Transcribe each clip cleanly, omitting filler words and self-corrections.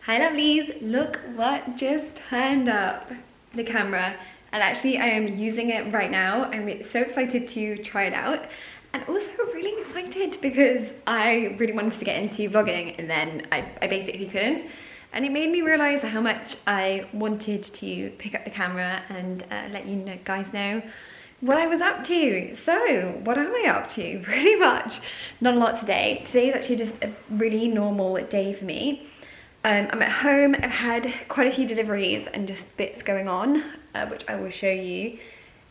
Hi lovelies, look what just turned up. The camera, and actually I am using it right now. I'm so excited to try it out, and also really excited because I really wanted to get into vlogging and then I basically couldn't, and it made me realize how much I wanted to pick up the camera and let you guys know what I was up to. So what am I up to? Pretty much not a lot today. Today is actually just a really normal day for me. I'm at home. I've had quite a few deliveries and just bits going on, which I will show you.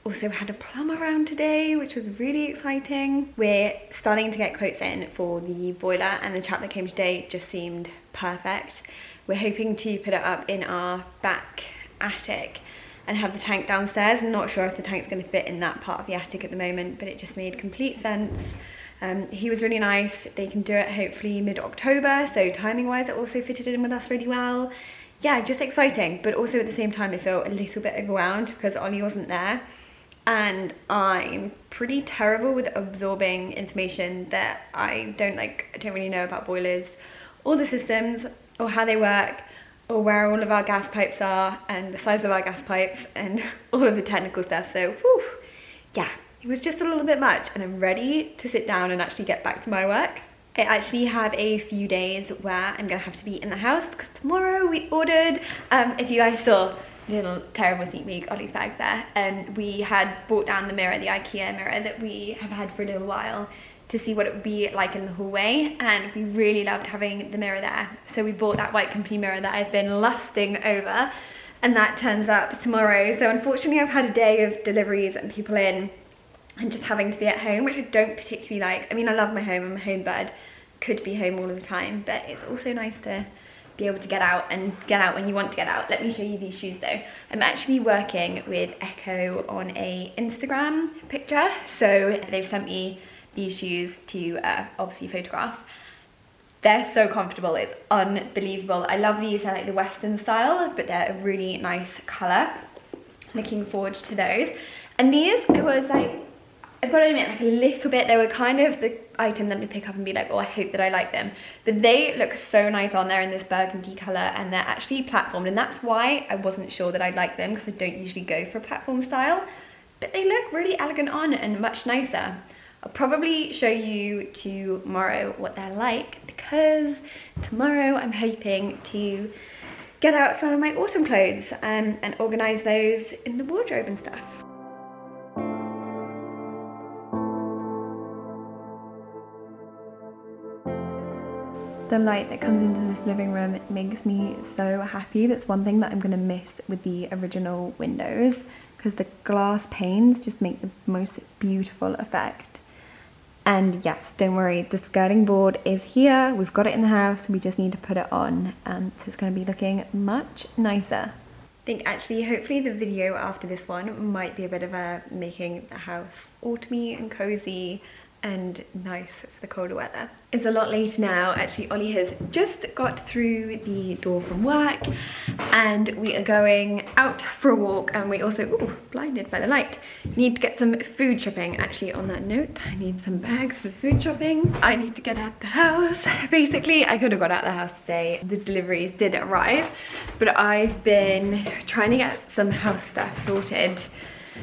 Also had a plumber around today, which was really exciting. We're starting to get quotes in for the boiler, and the chap that came today just seemed perfect. We're hoping to put it up in our back attic and have the tank downstairs. I'm not sure if the tank's going to fit in that part of the attic at the moment, but it just made complete sense. He was really nice. They can do it hopefully mid-October, so timing wise it also fitted in with us really well. Yeah, just exciting, but also at the same time I feel a little bit overwhelmed because Ollie wasn't there, and I'm pretty terrible with absorbing information that I don't really know about boilers or the systems or how they work or where all of our gas pipes are and the size of our gas pipes and all of the technical stuff. So whew, yeah, it was just a little bit much, and I'm ready to sit down and actually get back to my work. I actually have a few days where I'm gonna have to be in the house because tomorrow we ordered, if you guys saw little terrible sneak peek, Ollie's bags there, we had brought down the mirror, the IKEA mirror that we have had for a little while, to see what it would be like in the hallway, and we really loved having the mirror there. So we bought that white company mirror that I've been lusting over, and that turns up tomorrow. So unfortunately I've had a day of deliveries and people in, and just having to be at home, which I don't particularly like. I mean, I love my home, I'm a home bird, could be home all of the time, but it's also nice to be able to get out and get out when you want to get out. Let me show you these shoes though. I'm actually working with Echo on a Instagram picture, so they've sent me these shoes to obviously photograph. They're so comfortable, it's unbelievable. I love these, they're like the Western style, but they're a really nice colour. Looking forward to those. And these, I was like, I've got to admit, like a little bit, they were kind of the item that I'd pick up and be like, oh, I hope that I like them. But they look so nice on there in this burgundy colour, and they're actually platformed, and that's why I wasn't sure that I'd like them, because I don't usually go for a platform style. But they look really elegant on and much nicer. I'll probably show you tomorrow what they're like, because tomorrow I'm hoping to get out some of my autumn clothes and organise those in the wardrobe and stuff. The light that comes into this living room makes me so happy. That's one thing that I'm going to miss with the original windows, because the glass panes just make the most beautiful effect. And yes, don't worry, the skirting board is here. We've got it in the house. We just need to put it on. So it's going to be looking much nicer. I think actually, hopefully the video after this one might be a bit of a making the house autumny and cozy and nice for the colder weather. It's a lot later now. Actually, Ollie has just got through the door from work and we are going out for a walk, and we also, ooh, blinded by the light, need to get some food shopping. Actually, on that note, I need some bags for food shopping. I need to get out the house. Basically, I could have got out the house today. The deliveries did arrive, but I've been trying to get some house stuff sorted.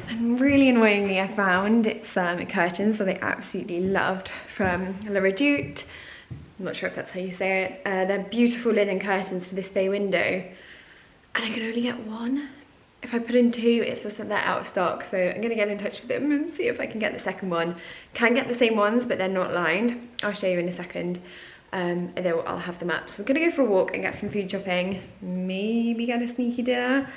And really annoyingly, I found some curtains that I absolutely loved from La Redoute. I'm not sure if that's how you say it. They're beautiful linen curtains for this bay window, and I can only get one. If I put in two, it says that they're out of stock, so I'm gonna get in touch with them and see if I can get the second one. Can get the same ones, but they're not lined. I'll show you in a second. And then I'll have them up. So we're gonna go for a walk and get some food shopping. Maybe get a sneaky dinner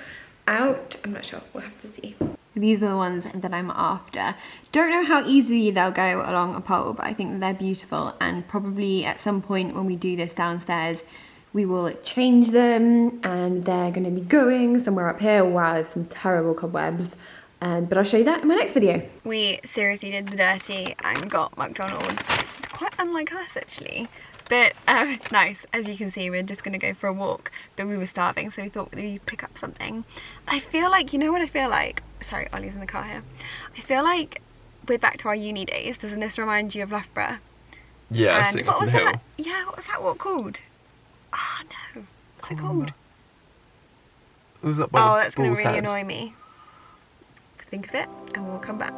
out. I'm not sure, we'll have to see. These are the ones that I'm after. Don't know how easily they'll go along a pole, but I think that they're beautiful, and probably at some point when we do this downstairs, we will change them, and they're gonna be going somewhere up here. Wow, there's some terrible cobwebs. But I'll show you that in my next video. We seriously did the dirty and got McDonald's, which is quite unlike us actually. But nice, as you can see, we're just gonna go for a walk, but we were starving, so we thought we'd pick up something. I feel like, you know what I feel like? Sorry, Ollie's in the car here. I feel like we're back to our uni days. Doesn't this remind you of Loughborough? Yeah, sitting up on the hill. Yeah, what was that walk called? Oh no. What's it called? It was up by Oh, the that's going to bull's really head. annoy me. Think of it and we'll come back.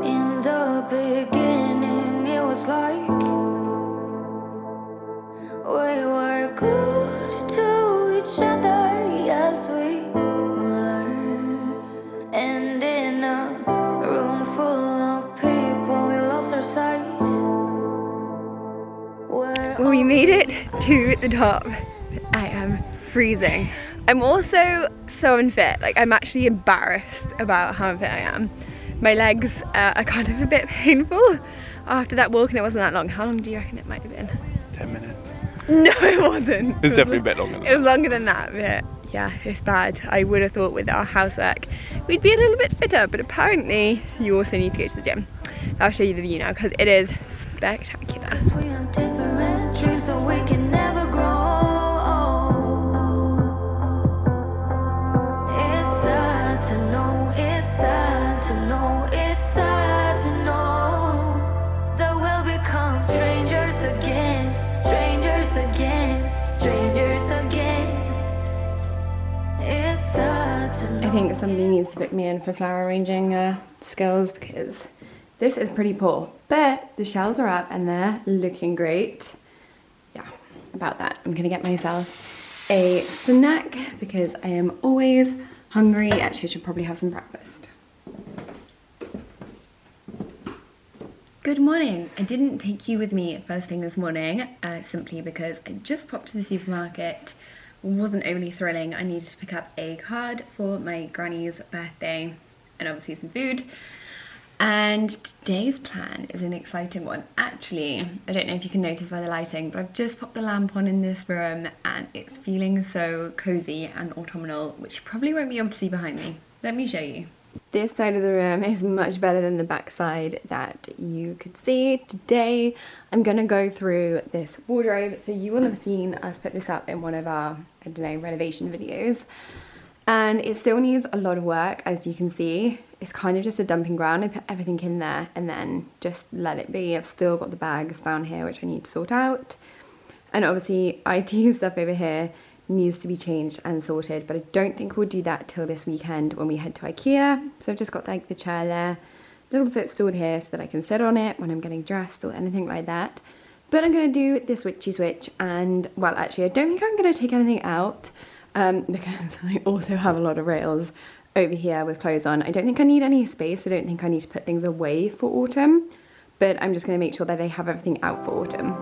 In the beginning, it was like we were glued to each other, yes we were. And in a room full of people, we lost our sight. Well, we made it to the top. I am freezing. I'm also so unfit. Like, I'm actually embarrassed about how unfit I am. My legs are kind of a bit painful after that walk, and it wasn't that long. How long do you reckon it might have been? 10 minutes. No, it wasn't. It's definitely a bit longer than It was longer than that, but yeah, it's bad. I would have thought with our housework we'd be a little bit fitter, but apparently you also need to go to the gym. I'll show you the view now because it is spectacular. we have different dreams, so we can never grow. It's sad to know, it's sad to know, it's sad to know that we'll become strangers again, strangers again, strangers again. It's sad to know. I think somebody needs to book me in for flower arranging skills because this is pretty poor, but the shells are up and they're looking great. Yeah, about that. I'm gonna get myself a snack because I am always hungry. Actually, I should probably have some breakfast. Good morning. I didn't take you with me first thing this morning simply because I just popped to the supermarket. Wasn't overly thrilling. I needed to pick up a card for my granny's birthday and obviously some food. And today's plan is an exciting one. Actually, I don't know if you can notice by the lighting, but I've just popped the lamp on in this room and it's feeling so cozy and autumnal, which you probably won't be able to see behind me. Let me show you. This side of the room is much better than the back side that you could see. Today, I'm gonna go through this wardrobe. So you will have seen us put this up in one of our, I don't know, renovation videos. And it still needs a lot of work, as you can see. It's kind of just a dumping ground. I put everything in there and then just let it be. I've still got the bags down here, which I need to sort out. And obviously, IT stuff over here needs to be changed and sorted, but I don't think we'll do that till this weekend when we head to IKEA. So I've just got like the chair there, little footstool here so that I can sit on it when I'm getting dressed or anything like that. But I'm gonna do this witchy switch and, well, actually, I don't think I'm gonna take anything out because I also have a lot of rails over here with clothes on. I don't think I need any space. I don't think I need to put things away for autumn, but I'm just gonna make sure that I have everything out for autumn.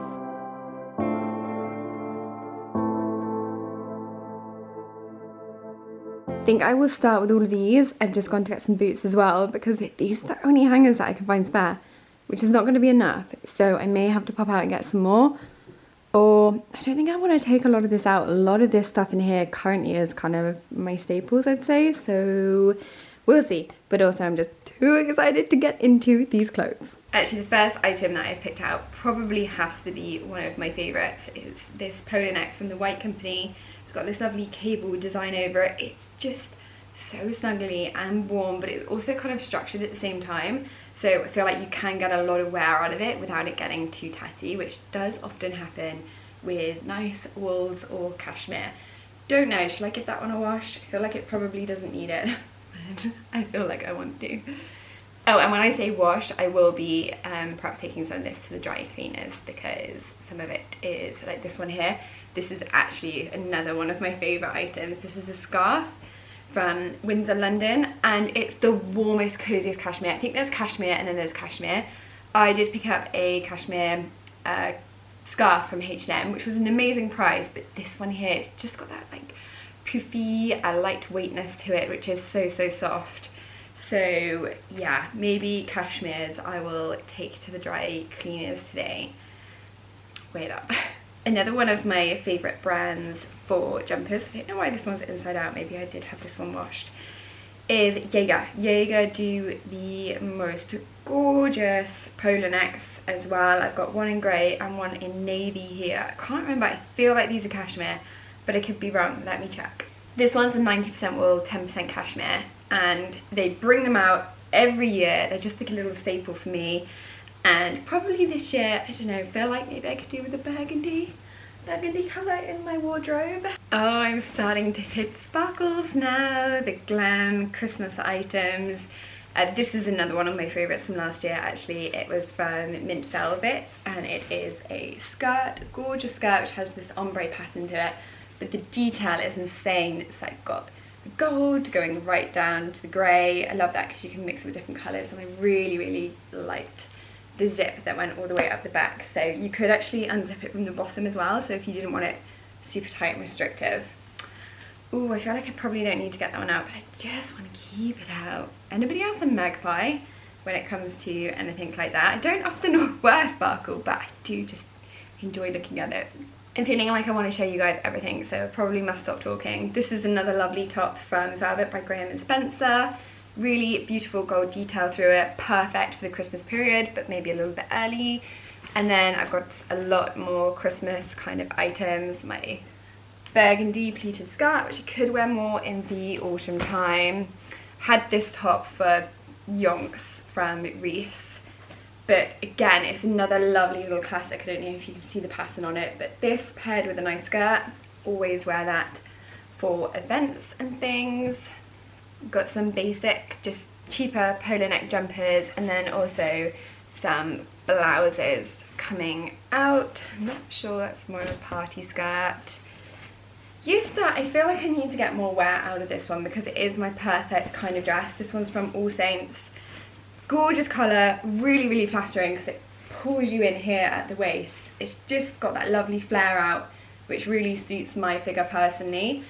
I think I will start with all of these. I've just gone to get some boots as well because these are the only hangers that I can find spare, which is not going to be enough. So I may have to pop out and get some more, or I don't think I want to take a lot of this out. A lot of this stuff in here currently is kind of my staples, I'd say. So we'll see. But also I'm just too excited to get into these clothes. Actually, the first item that I picked out probably has to be one of my favourites. Is this polo neck from the White Company. It's got this lovely cable design over it. It's just so snuggly and warm, but it's also kind of structured at the same time. So I feel like you can get a lot of wear out of it without it getting too tatty, which does often happen with nice wools or cashmere. Don't know, should I give that one a wash? I feel like it probably doesn't need it, but I feel like I want to. Oh, and when I say wash, I will be perhaps taking some of this to the dry cleaners because some of it is, like this one here, this is actually another one of my favourite items. This is a scarf from Windsor, London, and it's the warmest, coziest cashmere. I think there's cashmere and then there's cashmere. I did pick up a cashmere scarf from H&M, which was an amazing price, but this one here, it's just got that like poofy lightweightness to it, which is so, so soft. So yeah, maybe cashmeres I will take to the dry cleaners today. Wait up. Another one of my favourite brands for jumpers, I don't know why this one's inside out, maybe I did have this one washed, is Jaeger. Jaeger do the most gorgeous polo necks as well. I've got one in grey and one in navy here. I can't remember, I feel like these are cashmere, but I could be wrong, let me check. This one's a 90% wool, 10% cashmere, and they bring them out every year. They're just like a little staple for me. And probably this year, I don't know, feel like maybe I could do with a burgundy colour in my wardrobe. Oh, I'm starting to hit sparkles now, the glam Christmas items. This is another one of my favourites from last year actually. It was from Mint Velvet, and it is a skirt, a gorgeous skirt which has this ombre pattern to it, but the detail is insane. It's like got the gold going right down to the grey. I love that because you can mix it with different colours, and I really liked the zip that went all the way up the back. So you could actually unzip it from the bottom as well, so if you didn't want it super tight and restrictive. Ooh, I feel like I probably don't need to get that one out, but I just want to keep it out. Anybody else a magpie when it comes to anything like that? I don't often wear sparkle, but I do just enjoy looking at it. I'm feeling like I want to show you guys everything, so I probably must stop talking. This is another lovely top from Velvet by Graham & Spencer. Really beautiful gold detail through it, perfect for the Christmas period, but maybe a little bit early. And then I've got a lot more Christmas kind of items. My burgundy pleated skirt, which I could wear more in the autumn time. Had this top for yonks from Reese, but again, it's another lovely little classic. I don't know if you can see the pattern on it, but this paired with a nice skirt, always wear that for events and things. Got some basic, just cheaper polo neck jumpers, and then also some blouses coming out. I'm not sure, that's more of a party skirt. I feel like I need to get more wear out of this one because it is my perfect kind of dress. This one's from All Saints. Gorgeous colour, really flattering because it pulls you in here at the waist. It's just got that lovely flare out, which really suits my figure personally.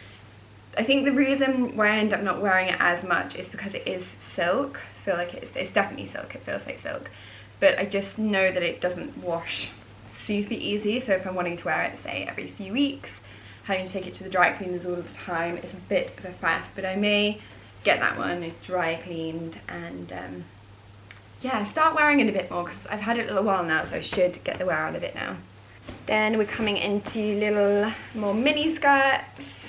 I think the reason why I end up not wearing it as much is because it is silk. I feel like it's definitely silk, it feels like silk. But I just know that it doesn't wash super easy, so if I'm wanting to wear it, say, every few weeks, having to take it to the dry cleaners all the time is a bit of a faff, but I may get that one dry cleaned and yeah, start wearing it a bit more because I've had it a little while now, so I should get the wear out of it now. Then we're coming into little more mini skirts.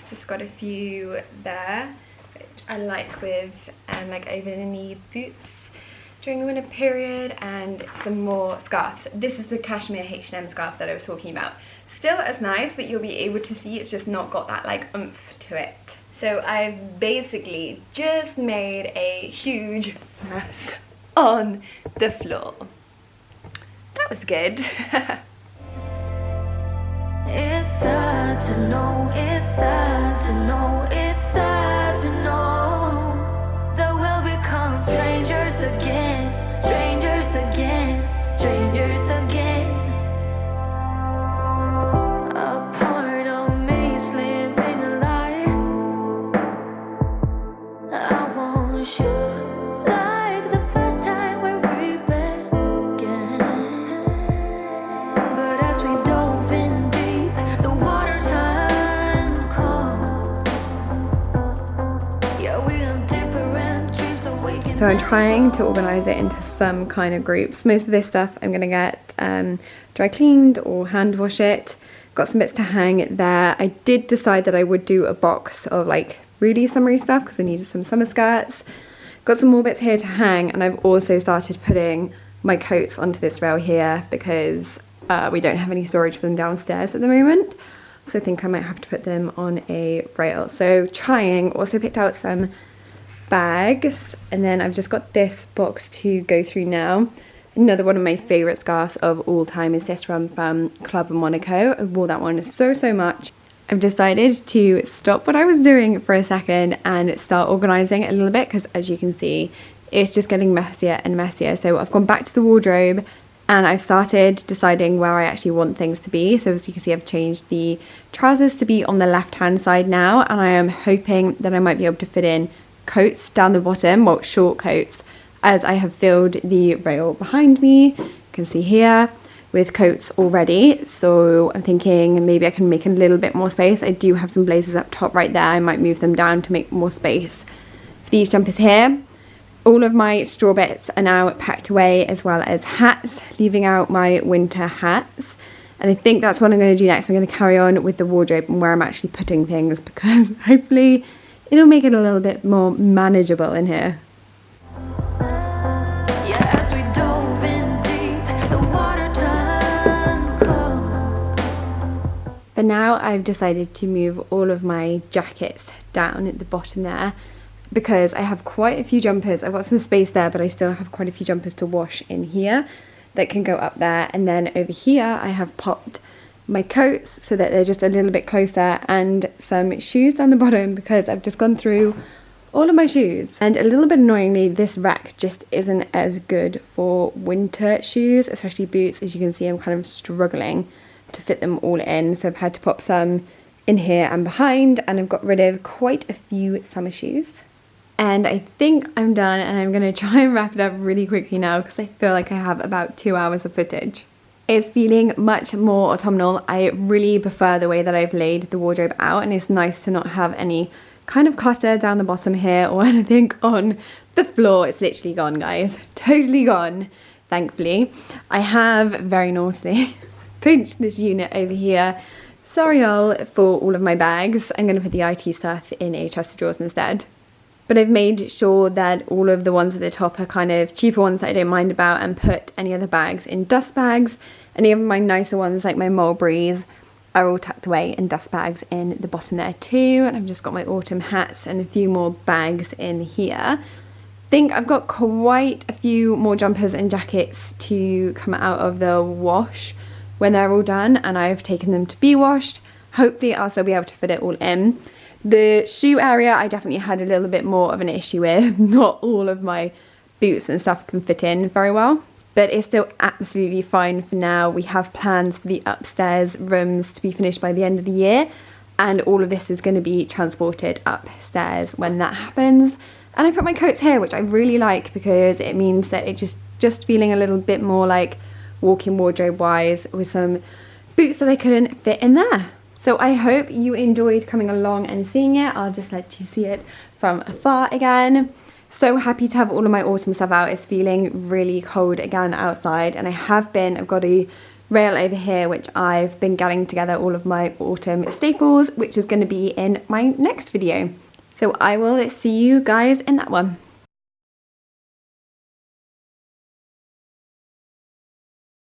Just got a few there, which I like with like over the knee boots during the winter period, and some more scarves. This is the cashmere H&M scarf that I was talking about. Still as nice, but you'll be able to see it's just not got that like oomph to it. So I've basically just made a huge mess on the floor. That was good. It's sad to know, it's sad to know, it's sad to know that we'll become strangers again, strangers again, strangers again. A part of me is living a lie. I want you like the first time when we began. But as we dove in deep, the water turned cold. Yeah, we have different dreams awakened. So I'm trying to organise it into some kind of groups. Most of this stuff I'm going to get dry cleaned or hand wash it. Got some bits to hang there. I did decide that I would do a box of like really summery stuff because I needed some summer skirts. Got some more bits here to hang, and I've also started putting my coats onto this rail here because we don't have any storage for them downstairs at the moment. So I think I might have to put them on a rail. So trying, also picked out some bags, and then I've just got this box to go through now. Another one of my favourite scarves of all time is this one from Club Monaco. I wore that one so much. I've decided to stop what I was doing for a second and start organising a little bit because, as you can see, it's just getting messier and messier. So I've gone back to the wardrobe and I've started deciding where I actually want things to be. So as you can see, I've changed the trousers to be on the left hand side now, and I am hoping that I might be able to fit in coats down the bottom, well, short coats, as I have filled the rail behind me. You can see here with coats already, so I'm thinking maybe I can make a little bit more space. I do have some blazers up top right there. I might move them down to make more space for these jumpers here. All of my straw bits are now packed away, as well as hats, leaving out my winter hats. And I think that's what I'm going to do next. I'm going to carry on with the wardrobe and where I'm actually putting things, because hopefully it'll make it a little bit more manageable in here. Yeah, as we dove in deep, the water turned cold. For now, I've decided to move all of my jackets down at the bottom there, because I have quite a few jumpers. I've got some space there, but I still have quite a few jumpers to wash in here that can go up there. And then over here, I have popped my coats so that they're just a little bit closer, and some shoes down the bottom because I've just gone through all of my shoes. And a little bit annoyingly, this rack just isn't as good for winter shoes, especially boots. As you can see, I'm kind of struggling to fit them all in. So I've had to pop some in here and behind, and I've got rid of quite a few summer shoes. And I think I'm done, and I'm going to try and wrap it up really quickly now because I feel like I have about 2 hours of footage. It's feeling much more autumnal. I really prefer the way that I've laid the wardrobe out, and it's nice to not have any kind of clutter down the bottom here or anything on the floor. It's literally gone, guys. Totally gone, thankfully. I have very naughtily pinched this unit over here. Sorry all for all of my bags. I'm going to put the IT stuff in a chest of drawers instead. But I've made sure that all of the ones at the top are kind of cheaper ones that I don't mind about, and put any other bags in dust bags. Any of my nicer ones, like my mulberries, are all tucked away in dust bags in the bottom there too. And I've just got my autumn hats and a few more bags in here. I think I've got quite a few more jumpers and jackets to come out of the wash when they're all done, and I've taken them to be washed. Hopefully I'll still be able to fit it all in. The shoe area I definitely had a little bit more of an issue with. Not all of my boots and stuff can fit in very well, but it's still absolutely fine for now. We have plans for the upstairs rooms to be finished by the end of the year, and all of this is going to be transported upstairs when that happens. And I put my coats here, which I really like because it means that it's just feeling a little bit more like walk-in wardrobe wise, with some boots that I couldn't fit in there. So I hope you enjoyed coming along and seeing it. I'll just let you see it from afar again. So happy to have all of my autumn stuff out. It's feeling really cold again outside, and I've got a rail over here which I've been getting together all of my autumn staples, which is going to be in my next video. So I will see you guys in that one.